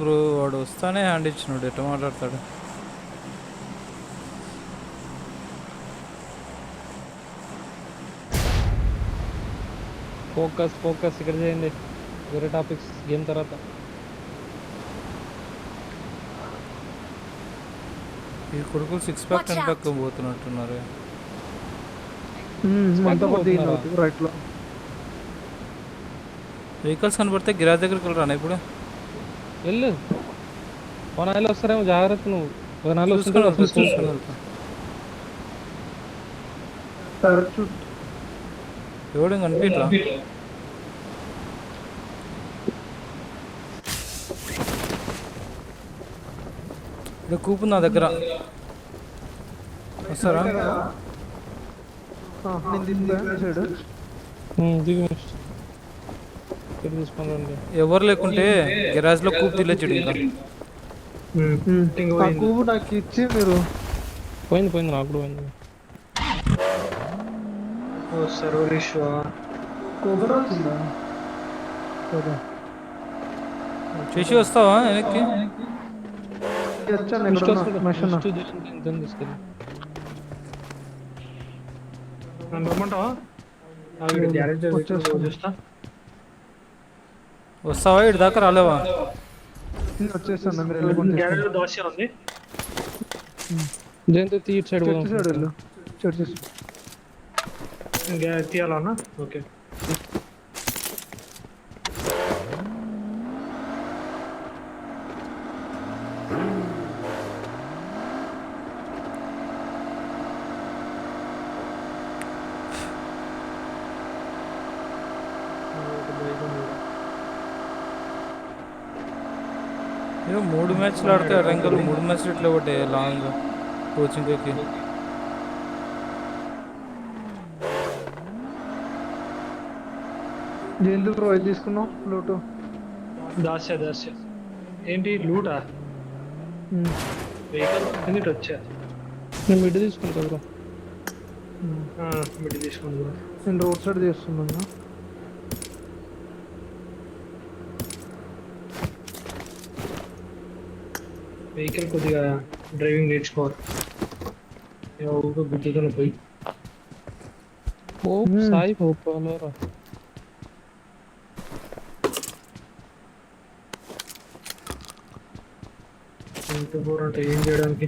Bro వాడు వస్తానే hand ఇచ్చినాడు, ఎట్లా మాట్లాడతాడు? ఫోకస్ ఇక్కడ చేయండి, వేరే టాపిక్స్ గేమ్ తర్వాత. ఈ కొడుకులు 6 ప్యాక్ 10 ప్యాక్ పోతున్నట్టున్నారు. రైట్ లో వెహికల్స్ కనబడితే గిరాజ్ దగ్గరికి వెళ్ళరాను ఇప్పుడు. వెళ్ళు, వనాయిలు వస్తారేమో, జాగ్రత్త. నువ్వు వనాయిలు చూసుకొని వెళ్తా, వస్తుంటే చూసుకొని వెళ్తా. ఎవడు కనిపించరా? ఇక్కడ కూపు నా దగ్గర వస్తారా? తీసుకోండి. ఎవరు లేకుంటే గెరాజ్ లో కూపు తిల్లచ్చుడు. ఇంకా కూపు నాకు ఇచ్చి మీరు. పోయింది నాకు కూడా పోయింది. చేసి వస్తావా వెనక్కి? వస్తావా? ఇటు దాకా రాలేవా? వచ్చేస్తాను. జయంతో ఇటు సైడ్ తీయాలన్నా? ఓకే. ఏమో 3 మ్యాచ్లు ఆడితే రంగులు 3 మ్యాచ్లు ఇట్లా ఒకటి లాంగ్ కోచింగ్కి. జైలు బ్రో ఇది తీసుకున్నావు లూటు. దాస్య ఏంటి లూటా? వెహికల్ ఎన్నిటి వచ్చా? నేను మిడ్ తీసుకుంటా బ్రో. మిడ్ తీసుకోండి బ్రో. నేను రోడ్ సైడ్ చేస్తున్నాను. వెహికల్ కొద్దిగా డ్రైవింగ్ నేర్చుకోవాలి. గుర్తుతో పోయి సాయి పోపాలరా. అంటే ఏం చేయడానికి?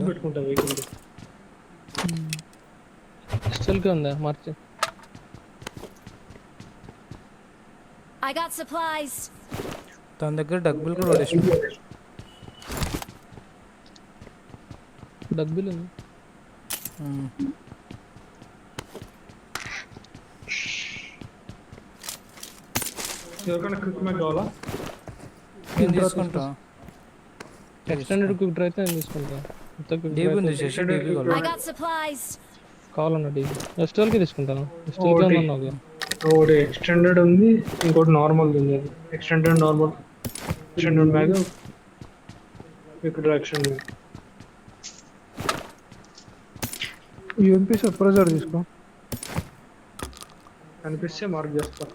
పెట్టుకుంటా వెహికల్ స్టిల్గా ఉందా మార్చి? I got supplies. తన దగ్గర డబ్బులు కూడా పడేసి. డబ్బులు ఉంది. ఎవరికైనా క్విక్ మ్యాక్ కావాలా? నేను తీసుకుంటా. ఎక్స్టెండెడ్ క్విక్ డ్రైవ్ అయితే నేను తీసుకుంటా. I got supplies. కావాలన్నా డీబీ ఎస్టోల్కి తీసుకుంటాను. ఎస్టోల్కి ఉన్నాను. ఒకటి ఎక్స్టెండెడ్ ఉంది, ఇంకోటి నార్మల్ ఉంది. Extended normal, extended mag, quick drive extended. UMP suppressor తీసుకో. కనిపిస్తే మార్క్ చేస్తా.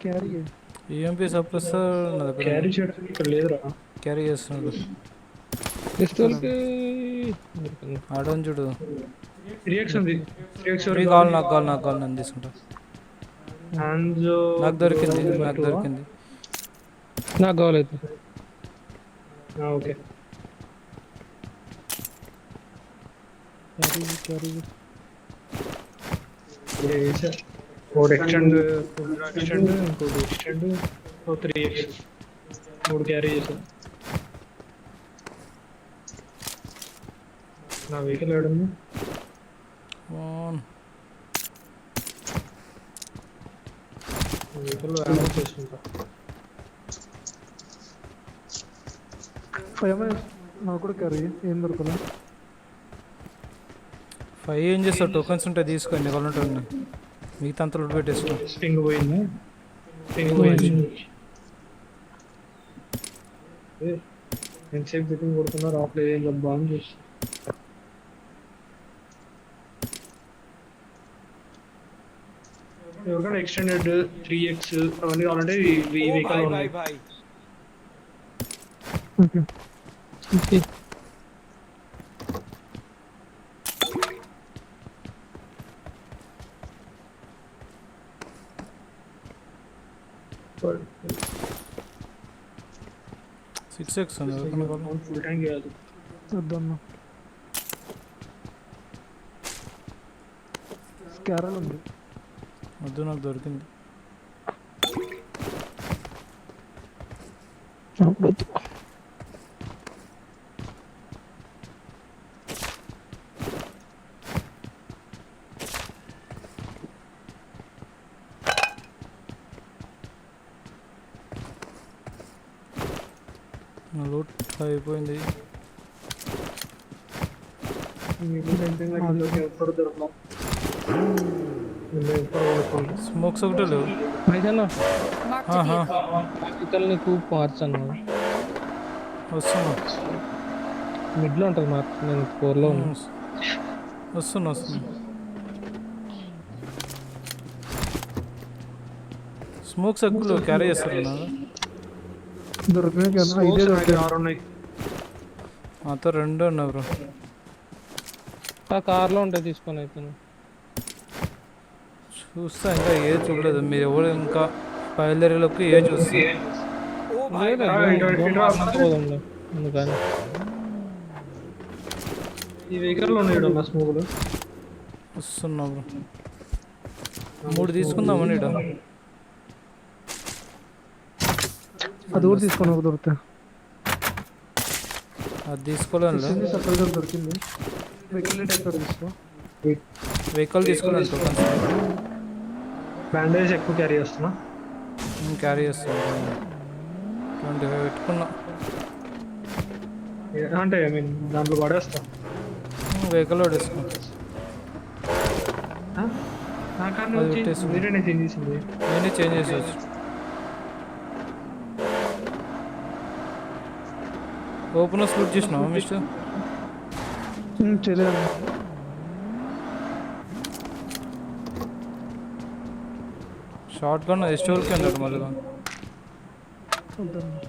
క్యారీ యూఎంపీ సప్రెసర్ నా దగ్గర క్యారీ చేయడం ఇక్కడ లేదురా. క్యారీ చేస్తున్నాడు. ఎస్టోల్కి ఆడని చూడు. రియాక్షన్ నాకు కావాలి నేను తీసుకుంటా. నాకు దొరికింది. నాకు కావాలైతే ఓకే. ఒకటి ఎక్స్టెండ్, ఇంకోటి ఎక్స్టెండ్, 3x 3 క్యారీ చేశాను. నా వెహికల్ ఏడుంది? వెహికల్ చేసుకుంటా. 5 నాకు కూడా క్యారీ ఏం దొరకదా? 5 ఏం చేస్తావు? టోకెన్స్ ఉంటే తీసుకోండి, ఎవరు ఉంటుంది మిగతా అంతా లూట్ పెట్టేసుకో. పింగ్ పోయిందా? పింగ్ పోయింది. ఎంతసేపు బిట్టింగ్ కొడుతున్నారు ఆఫ్లో ఏం డబ్బా అని చూసి ఎవరికైనా ఎక్స్టెండెడ్ 3x అవన్నీ కావాలంటే ఈ వెహికల్ ఉన్నాయి. ఓకే. ఇది సిక్స్ ఎక్స్ ఉంది ఎవరికైనా కావాలి? ఫుల్ ట్యాంక్ కాదు. వద్దన్నా. క్యారల్ ఉంది. వద్దు, నాకు దొరికింది. వద్దు. నా లూట్ అయిపోయింది. ఎప్పుడు దొరకలా. స్మోక్స్ ఒకటే లేవు. మైదన్న Marked a ఆహా, vehicle. వెహికల్ నీకు మార్చాను. వస్తున్నా మిడ్లో ఉంటుంది మార్చ్. నేను 4లో ఉన్నా. వస్తున్నా వస్తున్నా. స్మోక్స్ ఎక్కువ క్యారీ చేస్తారు నా దొరికినాయి కదా, ఇదే దొరికాయి. 6 ఉన్నాయి. మాతో 2 ఉన్నాయి బ్రో. ఆ కార్లో ఉంటాయి, తీసుకొని అవుతాను. చూస్తా, ఇంకా ఏ చూడలేదు. మీరు ఎవరు ఇంకా బయలుదేరేలోకి ఏ చూస్తా. పోదాంలే అందుకని. ఈ వెహికల్లో ఉన్నాయి మా స్మోగులు. వస్తున్నా బ్రో. 3 తీసుకుందామని ఇడ. అది కూడా తీసుకొని ఒక దొరుకుతాయి. అది తీసుకోలేనులే. సర్ప్రైజర్ దొరికింది. వెహికల్ ఎక్కడ తీసుకో. వెహికల్ తీసుకోలేను. టోకన్స్ బ్యాండేజ్ ఎక్కువ క్యారీ చేస్తున్నా. క్యారీ చేస్తాను. 25 పెట్టుకున్నా. అంటే ఐ మీన్ దాంట్లో పడేస్తా. వెహికల్ పడేసుకో. నాకన్నా అది వచ్చి పెట్టేసి. మీరేనే చేంజ్ చేసింది. నేనే చేంజ్ చేసేవచ్చు. ఓపెనర్ స్లూట్ చేసినావా మిస్టర్? చేయలేదు. షార్ట్ గన్ ఎస్టోల్కి అన్నాడు మళ్ళీ. వద్దన్నా.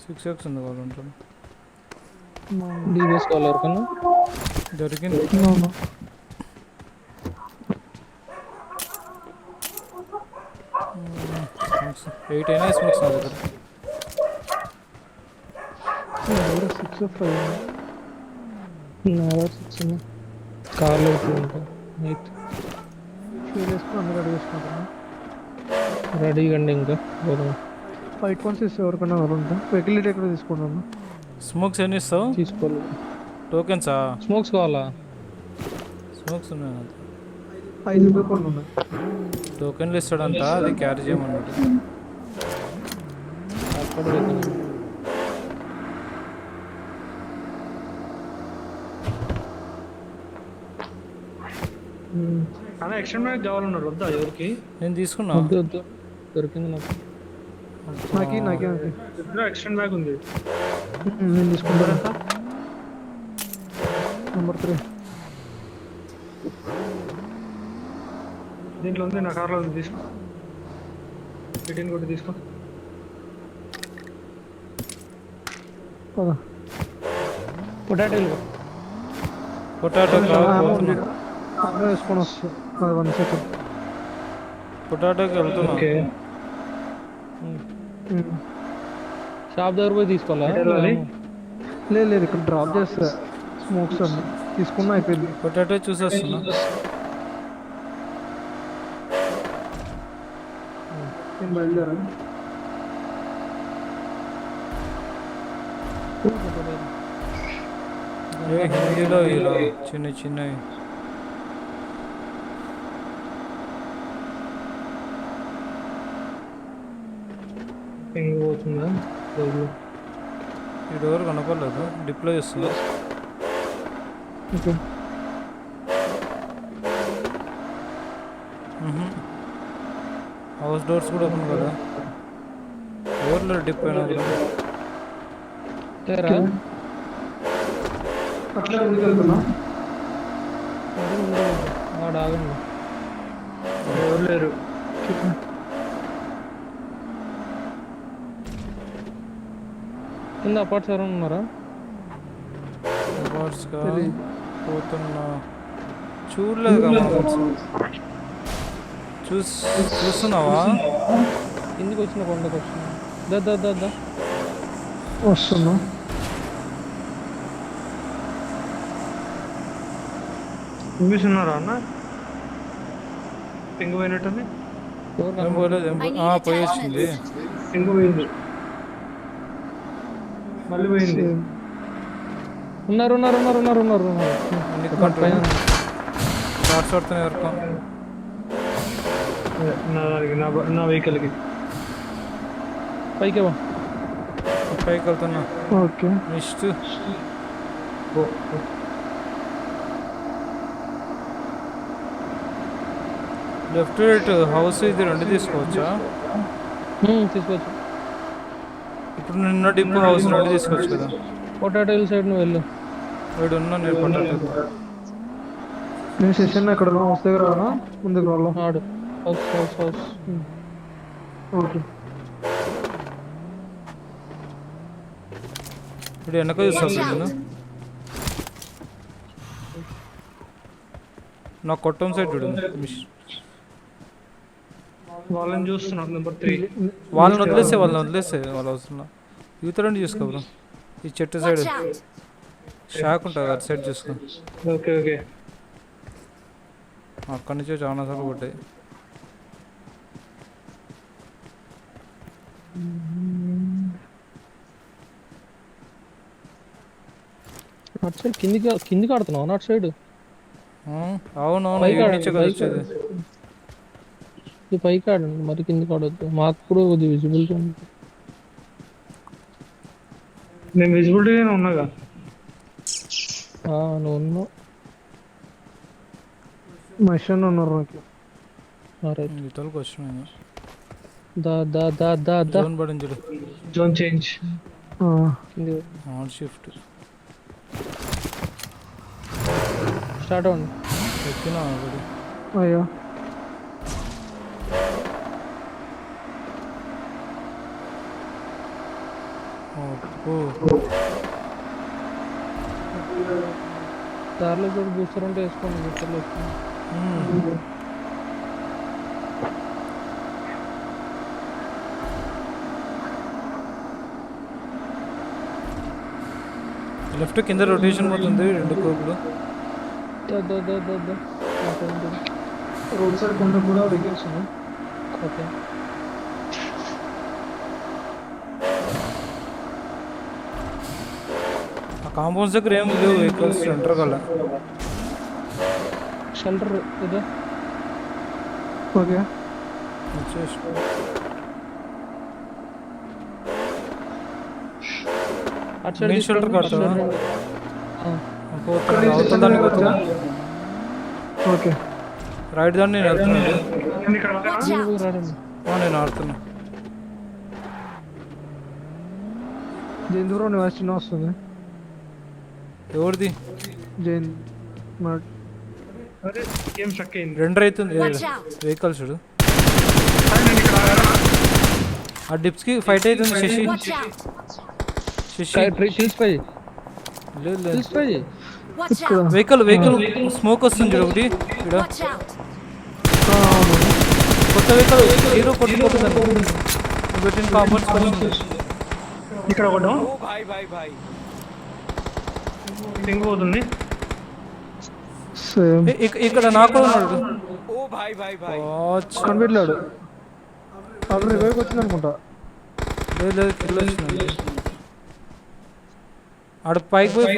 సిక్స్ ఎక్స్ ఉంది వాళ్ళు ఉంటారు. డీబీఎస్ కాల్ ఎవరికన్నా దొరికింది. అవును. స్మోక్స్ 8 అయినా స్మోక్స్ నా దగ్గర. 6 5 కార్లో ఉంటాయి. నైట్ ఫీల్ వేసుకుని అందరూ రెడీ చేసుకుంటాను. రెడీగా అండి. ఇంకా పోదాం. ఫైట్ కాన్స్ ఇస్తే ఎవరికైనా ఎవరు ఉంటా. వెహికల్ ఎక్కడ తీసుకున్నాను. స్మోక్స్ ఎన్ని ఇస్తావు? తీసుకోవాలి. టోకెన్సా? స్మోక్స్ కావాలా? స్మోక్స్ ఉన్నాయి నా దగ్గర. 5 రూపాయలు ఉన్నాయి. టోకెన్లు ఇస్తాడంట, అది క్యారీ చేయమన్నాడు. అక్కడ వెళ్తాను. అలా ఎక్స్టెండ్ మ్యాగ్ కావాలన్నారు. వద్దా ఎవరికి? నేను తీసుకున్నా. వద్దు వద్దు, దొరికింది నాకు. నాకే ఇద్దరు ఎక్స్టెండ్ మ్యాగ్ ఉంది. నేను తీసుకుంటాను. నెంబర్ 3 దీంట్లో ఉంది. నా కార్లో ఉంది. తీసుకో. 18 కూడా తీసుకో. పదా. పొటాటోలు పొటాటో పోతున్నా. అక్కడ వేసుకొని వస్తా. 1 సెకండ్. పొటాటోకి వెళ్తున్నా. ఓకే. షాప్ దగ్గర పోయి తీసుకోవాలా? వెళ్ళాలి? లేదు ఇక్కడ డ్రాప్ చేస్తా. స్మోక్స్ అన్ని తీసుకున్నా అయిపోయింది. పొటాటో చూసేస్తున్నా. నేను బయలుదేరా. ఏ హిందీలో ఇలా చిన్న చిన్నవి పింగ్ పోతుందా రోజు ఈ డోర్ కనపడలేదు డిప్లో చేస్తున్నా ఓకే హౌస్ డోర్స్ కూడా ఓపెన్ కదా డోర్లో డిప్ అయినా కూడా తేరా అట్లా ముందుకు వెళ్తున్నా వాడు ఆగండి ఎవరు లేరు. కింద అపార్ట్స్ ఎవరైనా ఉన్నారా? అవార్డ్స్గా పోతున్నా చూడలేదు కదా చూస్తున్నావా కిందికి వచ్చిన కొండకు వచ్చిన దా వస్తున్నా. చూపిస్తున్నారా అన్న పింగ్ పోయినట్టుంది. ఏం పోలేదు పోయి వచ్చింది పింగ్ పోయింది మళ్ళీ పోయింది. ఉన్నారు పైన షార్ట్స్ పడుతున్నాయి వరకు నా దానికి నా వెహికల్కి పైకి వా పైకి వెళ్తున్నా okay next left right house ఇది రెండు తీసుకోవచ్చా? తీసుకోవచ్చు. ఇప్పుడు నిన్న డిప్ హౌస్ రెండు తీసుకోవచ్చు కదా. పొటాటో హిల్ సైడ్ నువ్వు వెళ్ళు. వీడు ఉన్నా నేను పొటాటో నేను సెషన్ ఎక్కడ హౌస్ దగ్గర రానా ముందుకు రాలా? ఆడు హౌస్ ఓకే ఇప్పుడు వెనక చూస్తాను నేను నా కొట్టం సైడ్ చూడు వాళ్ళని చూస్తున్నాను. నెంబర్ 3 వాళ్ళని వదిలేస్తే వాళ్ళు వస్తున్నా యూత్ రెండు చూసుకో బ్రో. ఈ చెట్టు సైడ్ Watch out! షాక్ ఉంటుంది అటు సైడ్ చూసుకో. ఓకే ఓకే అక్కడి నుంచే చాలా సార్లు కొట్టాయి. అటు సైడ్ కిందికి ఆడుతున్నావు అటు సైడ్. అవునవును పైకి ఇక్కడి నుంచే కదా వచ్చేది. ఇది పైకి ఆడండి మరి కిందికి ఆడొద్దు. మాకు కూడా కొద్దిగా విజిబిలిటీ ఉంది. నేను విజిబిలిటీగానే ఉన్నాగా. నువ్వు ఉన్నావు. మెషిన్ ఉన్నారు నాకు. రైట్ ఇతరులకు వచ్చినాయి దా జోన్ పడింది చూడు. Zone change. కింది ఆన్ షిఫ్ట్ స్టార్ట్ అవ్వండి. ఎక్కినా ఒకటి అయ్యా దారిలో కూడా బూస్టర్ ఉంటే వేసుకోండి. బూస్టర్లో వేసుకోండి. లెఫ్ట్ కింద రొటేషన్ పోతుంది రెండు కోపులు. రోడ్ సైడ్ కొండ కూడా వెహికల్స్ ఉన్నాయి. ఓకే ఆ కాంపౌండ్స్ దగ్గర ఏం లేవు వెహికల్స్ సెంటర్ కల్లా. షెల్టర్ ఇదే ఓకే వచ్చేసి అటు సైడ్ మెయిన్ షెల్టర్ కడతావా? ఆ. అవుతుంది దాన్ని పోతున్నా. ఓకే రైట్ దాన్ని నేను వెళ్తున్నాను. Watch out! రాడండి. నేను ఆడుతున్నా. జైన్ దూరం వాయిస్ చిన్న వస్తుంది. ఎవరిది జైన్ అరే గేమ్ స్ట్రక్ అయింది. రెండర్ అవుతుంది Watch out! వెహికల్ చూడు. ఆ డిప్స్కి ఫైట్ అవుతుంది శశి. Watch out! హిల్స్ పై లేదు లేదు హిల్స్ పై Watch out! వెహికల్ స్మోక్ వస్తుంది చూడు ఒకటి ఇక్కడ. Watch out! కొత్త వెహికల్ హీరో కొట్టుకుంటుంది పెట్టిన కాంపౌండ్స్. ఇక్కడ ఒకటి పింగ్ పోతుంది. సేమ్ ఇక్కడ నాకు కూడా ఉన్నాడు. కనిపెట్టలేడు. ఆల్రెడీ రివైవ్కి వచ్చింది అనుకుంటా. లేదు కిల్ వచ్చింది. ఆడ పైకి పోయి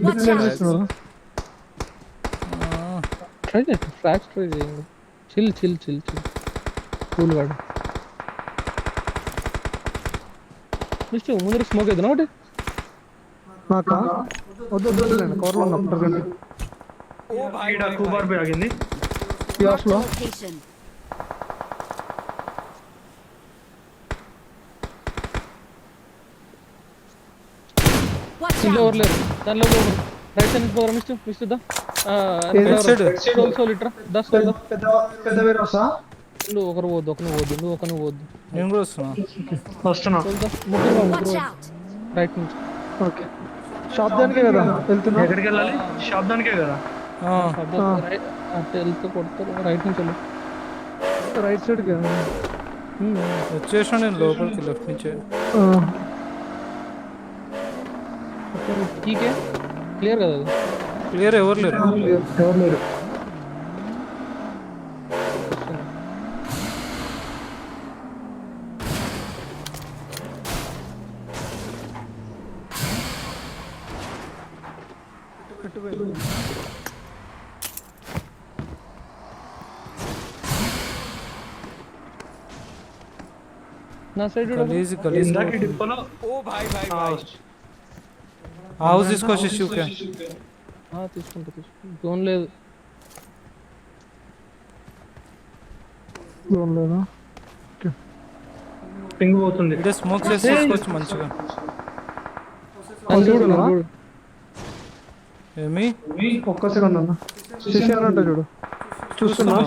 Watch ఏం out! చేస్తున్నారు? ట్రై చేయండి, ఫ్రాక్స్ ట్రై చేయండి. Chill chill chill chill cool వాడు. మిస్టర్ ముందర స్మోక్ అవుతున్నా ఒకటి. నాకా వద్దు వద్దులేండి కవర్లో ఉన్నా ప్రజెంట్ ఈడ కూబార్ బై ఆగింది. ఈ Marked a హాస్లో location. Watch ఇంట్లో out! ఎవరు లేరు. దానిలో రైట్ సైడ్ నుంచి పోగరా మిస్టర్ దా. సోల్ ఇట్రా దా సోల్ దా. పెద్ద పెద్ద వేరే వస్తా నువ్వు ఒకరు పోద్దు, ఒకరు పోద్దు, నువ్వు ఒకరు పోద్దు. నేను కూడా వస్తున్నా. వస్తున్నా. సోల్ దా. ముగ్గురు Watch out! రైట్ నుంచి. ఓకే షాప్ దానికే కదా వెళ్తున్నా ఎక్కడికి వెళ్ళాలి? షాప్ దానికే కదా. ఆ, అటు వెళ్తే కొడతారు. రైట్ నుంచి వెళ్ళు. రైట్ సైడ్కి వచ్చేసిన నేను లోపలికి లెఫ్ట్ నుంచే. టీకే క్లియర్ కదా అది. క్లియర్, ఎవరు లేరు. ఎవరు లేరు నా సైడ్ గలీజ్ గలీజ్. ఇందాక ఈ డిపోలో హౌస్ తీసుకో శిశుకే. తీసుకుంటా జోన్ లేదు. జోన్ లేదా పింగ్ పోతుంది. ఇదే స్మోక్ చేసి తీసుకోవచ్చు మంచిగా. నన్ను చూడు, చూడు, నన్ను చూడు. ఏమి ఒక్క సెకండ్ అన్న శిష్యాన్ని అంట చూడు చూస్తున్నా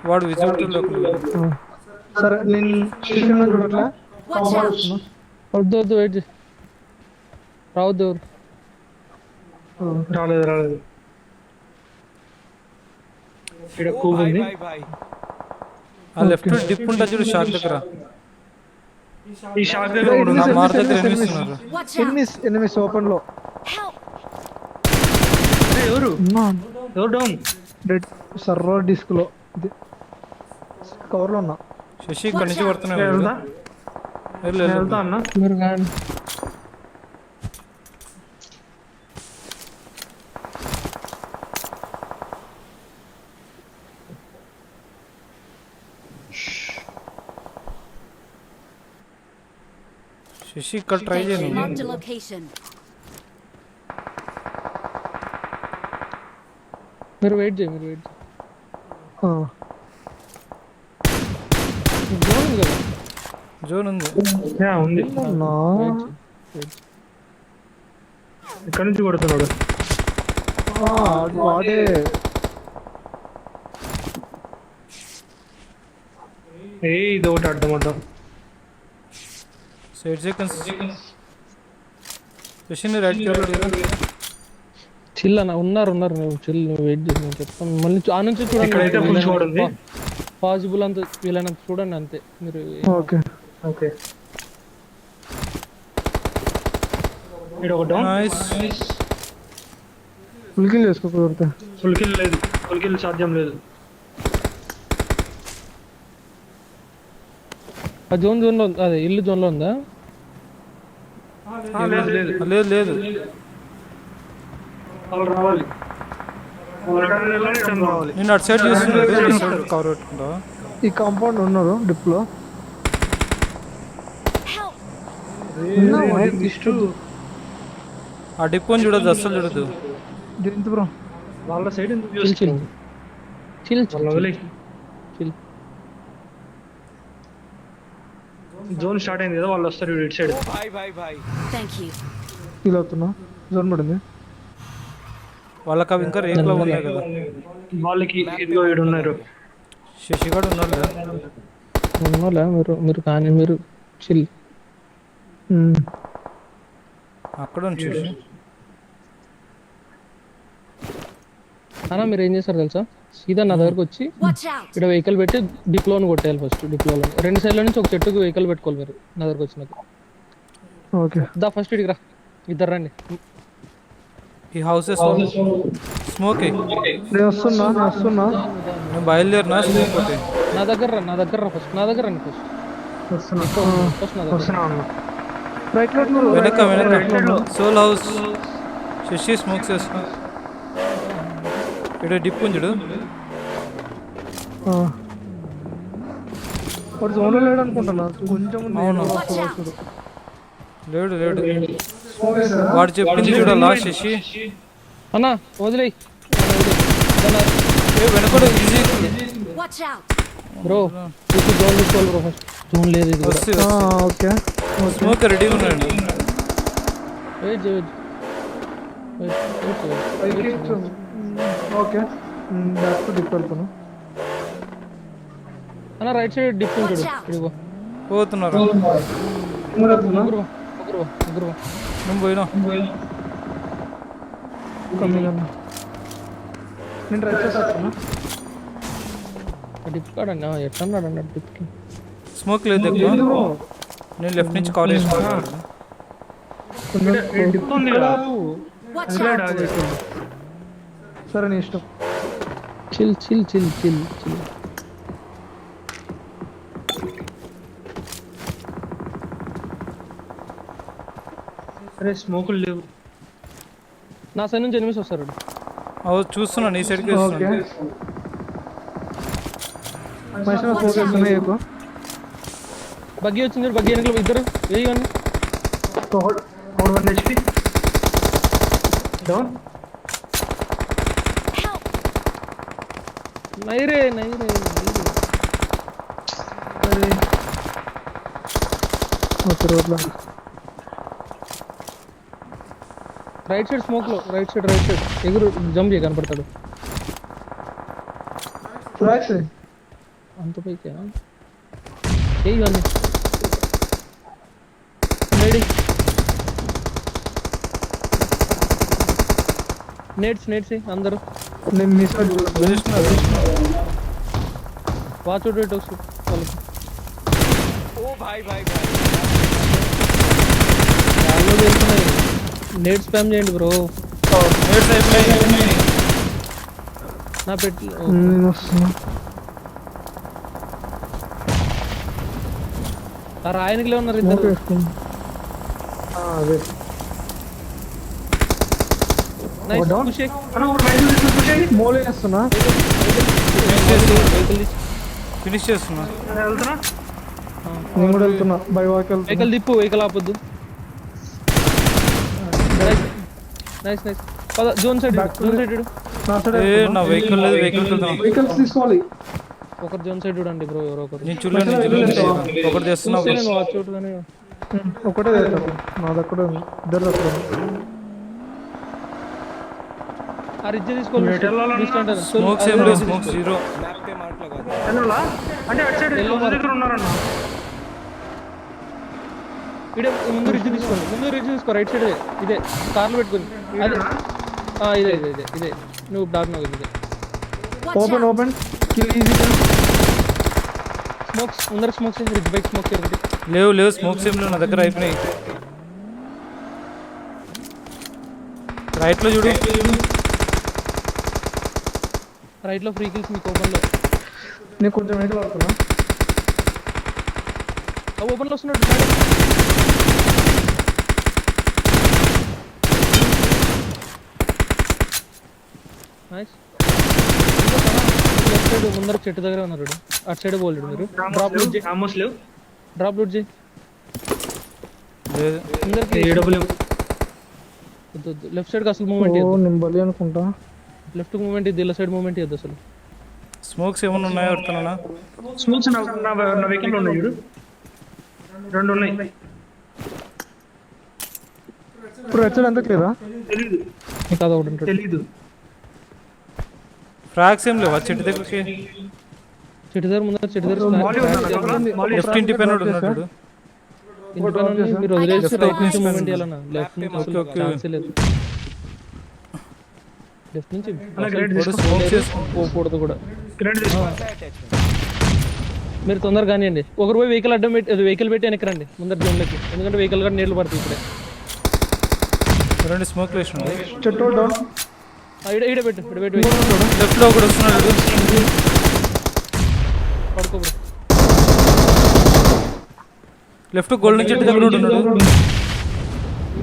వాడు విజిటర్లోకి సరే నేను శిష్యాన్ని చూడట్లే Watch out! వద్దు వద్దు వెయిట్ చేయి. రావద్దు ఎవరు. రాలేదు. ఇక్కడ కూబ్ ఉంది. ఆ లెఫ్ట్ డిప్ ఉంటుంది చూడు షాక్ దగ్గర. ఈ షాక్ దగ్గర కూడా నా ఉన్నా. మార్ దగ్గర ఎనిమిస్తున్నారు. Watch out! ఎనిమిస్ ఓపెన్ లో Help! ఎవరు డౌన్? డెడ్ సర్వర్ డిస్క్ లో ఇది కవర్ లో ఉన్నా శశి ఇక్కడి నుంచి కొడుతున్నాడు. వెళ్తా వెళ్ళు, వెళ్ళు. వెళ్తా అన్న. మీరు కానీ శశి ఇక్కడ ట్రై చేయను. Marked a location. మీరు వెయిట్ చేయి, మీరు వెయిట్ చేయి. జోన్ ఉంది కదా. జోన్ ఉంది. ఉంది. నా వెయిట్ చేయి, వెయిట్ చేయి. ఇక్కడ నుంచి కొడుతున్నాడు. వాడే ఇది ఒకటి అడ్డం. Side seconds. శశిని రైట్ కి చిల్ అన్న, ఉన్నారు నువ్వు చిల్, నువ్వు వెయిట్ చేసి నేను చెప్తాను. మళ్ళీ ఆ నుంచి ఇక్కడైతే full squad ఉంది. చూడండి, పాసిబుల్ అంత వీలైనంత చూడండి అంతే మీరు. Okay okay. ఇక్కడ ఒక డౌన్. నైస్. ఫుల్ కిల్ చేసుకో కుదిరితే ఫుల్ కిల్ లేదు. ఫుల్ కిల్ సాధ్యం లేదు. ఆ జోన్లో అదే ఇల్లు జోన్లో ఉందా? లేదు. లేదు వాళ్ళు రావాలి. నేను అటు సైడ్ చూస్తున్నాడు. సైడ్ కవర్ పెట్టుకుంటావా? ఈ కాంపౌండ్ ఉన్నారు డిప్ లో Help! ఆ డిపోని చూడదు, అస్సలు చూడదు. జయంత్ బ్రో వాళ్ళ సైడ్ ఎందుకు చిల్ చిల్ చూస్తున్నావు? చిల్ వాళ్ళ వదిలేయ్. చిల్. జోన్ స్టార్ట్ అయింది కదా, వాళ్ళు వస్తారు ఇటు సైడ్. Thank you. ఫీల్ అవుతున్నా జోన్ పడింది వాళ్ళకి అవి ఇంకా రేట్లో ఉన్నాయి కదా. వాళ్ళకి ఇదిగో ఈడు ఉన్నారు. శశి కూడా ఉన్నాడు. ఉన్నోళ్ళా మీరు కానీ మీరు చిల్. అక్కడ ఉంది శశి. అన్నా మీరు ఏం చేస్తారు తెలుసా, సీదా నా దగ్గరకు వచ్చి Watch out! ఇక్కడ వెహికల్ పెట్టి డిప్లోని కొట్టేయాలి. ఫస్ట్ డిప్లోలో రెండు సైడ్ల నుంచి ఒక చెట్టుకు వెహికల్ పెట్టుకోవాలి మీరు నా దగ్గరకు వచ్చినాక. ఓకే దా ఫస్ట్ ఇడికి రా, ఇద్దరు రండి. ఈ హౌసెస్ స్మోక్. నేను వస్తున్నా నేను బయలుదేరినా స్మోక్ ఒకటి. నా దగ్గర రా ఫస్ట్, నా దగ్గర రండి ఫస్ట్. వస్తున్నా ఫస్ట్ నా దగ్గర. వస్తున్నా అన్న. రైట్ లో ఉన్నారు. వెనక సోల్ హౌస్ శశి స్మోక్స్ వేస్తున్నా. ఇక్కడ డిప్ ఉంచుడు. వాడు జోన్లో లేడు అనుకుంటున్నా. కొంచెం ఉంది. అవును. Watch out! లేడు వాడు చెప్పింది చూడాలా శశి. అన్నా వదిలేయ్ వెనకడు easy Watch out! Bro zone తీసుకోవాలి బ్రో. ఫస్ట్ జోన్ లేదు ఇది కూడా. వస్తే ఓకే స్మోక్ రెడీగా ఉన్నాడు. Wait okay back to dip వెళ్తాను. అన్న రైట్ సైడ్ డిప్ ఉంటాడు. ఇదిగో పోతున్నారు. ముగ్గురు నువ్వు పోయినా కమ్మింగ్ అన్న. నేను ట్రై చేస్తాను. డిప్ కాడన్నా ఎట్టన్నాడు అన్న డిప్కి. స్మోక్ లేదు ఎక్కువ. నేను లెఫ్ట్ నుంచి కవర్ చేసుకున్నాను. Watch out! సరే నీ ఇష్టం. చిల్ అరే స్మోకులు లేవు. నా సైడ్ నుంచి ఎనిమిస్ వస్తారు. చూస్తున్నా నీ సైడ్కి ఓకే వస్తున్నాను. మైసూర్ ఫోకస్ ఉన్నాయి ఎక్కువ. బగ్గి వచ్చింది. బగ్గి వెనకలు ఇద్దరు వేయని Hold 1 HP. Down. Help! నైరే అరే ఓకే రోడ్లో రైట్ సైడ్ స్మోక్ లో రైట్ సైడ్ ఎగురు జంప్ చేయ కనపడతాడు. ఫ్రాక్స్ అంత పైకి వేయని రెడీ. నేట్స్ అందరూ నేను మిస్ వాచ్ అవుట్ రేట్ వస్తుంది వాళ్ళకి. బ్యాగ్లో వెళ్తున్నాయి. నేట్ స్పామ్ చేయండి బ్రో. నా పెట్టి నేను వస్తున్నా. ఆ రాయనికిలే ఉన్నారు స్మోక్ ఇద్దరు. వేసుకున్నా. అదే నైస్ down. పుష్ చేయి. మోలే వేస్తున్నా. ఫినిష్ చేస్తున్నా. నేను కూడా వెళ్తున్నా. బై వాక్ వెళ్తున్నా. వెహికల్ తిప్పు. వెహికల్ ఆపొద్దు. నైస్ పద zone side Back to zone the- side నా సైడ్ నా వెహికల్ లేదు. వెహికల్ వెహికల్స్ తీసుకోవాలి. ఒకరు జోన్ సైడ్ చూడండి బ్రో. ఎవరో ఒకరు నేను చూడలేదు. ఒకటి తెస్తున్నా. చూస్తే నేను వాచ్ అవుట్ గానే ఒకటే తెచ్చాను. నా దగ్గర ఉంది. ఇద్దరు దగ్గర ఉంది. ఆ రిడ్జ్ తీసుకోవాలి. స్మోక్స్ ఏం లేదు. స్మోక్స్ 0. అంటే అటు సైడ్ దగ్గర ఉన్నారన్న. ఇడే ముందు రిడ్జ్ తీసుకోండి. రైట్ సైడ్ ఇదే కార్లు పెట్టుకుని. అదే ఇదే నువ్వు డార్క్ నో ఇదే. Watch open out! Open kill easy. Smokes ముందర స్మోక్స్ రిడ్జ్ బైక్ స్మోక్స్ ఒకటి. లేవు స్మోక్స్ ఏం లేవు నా దగ్గర. అయిపోయినాయి. రైట్లో చూడు. రైట్లో ఫ్రీ కిల్స్ మీకు ఓపెన్లో. నేను కొంచెం వెహికల్ ఆడుతున్నా. ఓపెన్లో వస్తున్నాడు. నైస్. లెఫ్ట్ సైడ్ ముందర చెట్టు దగ్గర ఉన్నారు. అటు సైడ్ పోలేడు మీరు. డ్రాప్ లూట్ చేయి. ఆమోస్ లేవు. డ్రాప్ లూట్ చేయి. లేదు. ముందరికి లెఫ్ట్ సైడ్కి అసలు మూమెంట్ ఓ ఇవ్వద్దు. నేను బలి అనుకుంటా. లెఫ్ట్ మూమెంట్ ఇద్దు. ఇలా సైడ్ మూమెంట్ ఇవ్వద్దు అసలు. స్మోక్స్ ఏమైనా ఉన్నాయో అడుగుతున్నా. స్మోక్స్ నా వెహికల్ ఉన్నాయి చూడు. 2 ఉన్నాయి. ఇప్పుడు వచ్చాడు ఎంత క్లియరా? తెలీదు. నీకు అది ఒకటి ఉంటుంది. తెలీదు. ఫ్రాక్స్ ఏం లేవా చెట్టు దగ్గరికి? చెట్టు దగ్గర ముందర చెట్టు దగ్గర లెఫ్ట్ ఇంటి పైన ఉన్నాడు. ఇంటి పైన ఉంది. మీరు వదిలేసి రైట్ నుంచి మూమెంట్ ఇవ్వాలన్నా. లెఫ్ట్ నుంచి అసలు ఓకే. ఛాన్సే లేదు. లెఫ్ట్ నుంచి స్మోక్స్ పోకూడదు కూడా. గ్రేడ్ తీసుకో. మీరు తొందరగా కానివ్వండి. ఒకరు పోయి వెహికల్ అడ్డం పెట్టి వెహికల్ పెట్టి వెనక్కి రండి ముందర జోన్లోకి. ఎందుకంటే వెహికల్ కూడా నీళ్ళు పడుతుంది ఇప్పుడే. 2 స్మోక్ వేసినాడు. చెట్టు డౌన్. ఈడ పెట్టు లెఫ్ట్ లో ఒకడు వస్తున్నాడు. పడుకో బ్రో. లెఫ్ట్ గోల్డెన్ చెట్టు దగ్గర ఉన్నాడు.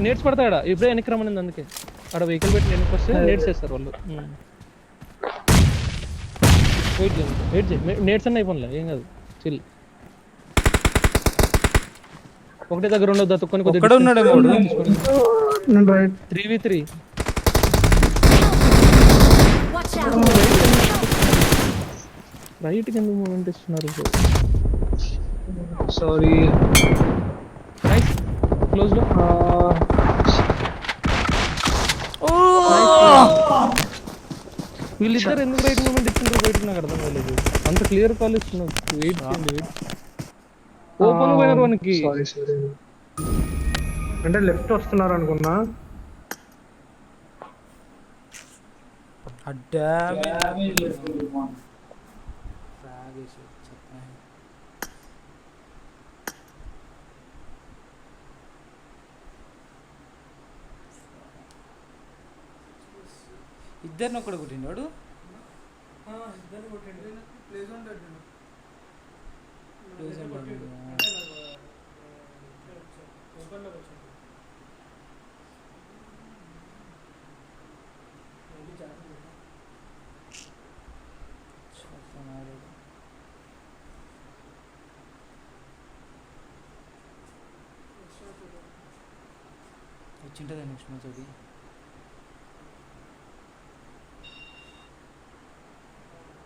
నేట్స్ పడతాడా ఇప్పుడే వెనక్కి రమ్మనింది అందుకే ఆడ వెహికల్ పెట్టి వెనక్కి వస్తే నేట్స్ వేస్తారు వాళ్ళు వెయిట్ చేయి నేట్స్ అన్న అయిపోలే ఏం కాదు చిల్ ఒకటే దగ్గర ఉండదు దత్తుకొని ఒక్కడే ఉన్నాడేమో వాడు. నేను రైట్ 3v3 Watch out! రైట్కి ఎందుకు మూమెంట్ ఇస్తున్నారు సారీ. నైస్ క్లోజ్ లో వీళ్ళిద్దరు ఎందుకు రైట్ మూమెంట్ ఇచ్చిండ్రు బయట నాకు అర్థం కాలేదు అంత క్లియర్ కాల్ ఇస్తున్నారు వెయిట్ చేయండి వెయిట్ ఓపెన్ పోయినారు మనకి సారీ సారీ. అంటే లెఫ్ట్ వస్తున్నారు అనుకున్నా. అడ్డా ఇద్దరిని ఒక్కడ కొట్టిండు వచ్చింటుందా నెక్స్ట్ మ్యాచ్ అది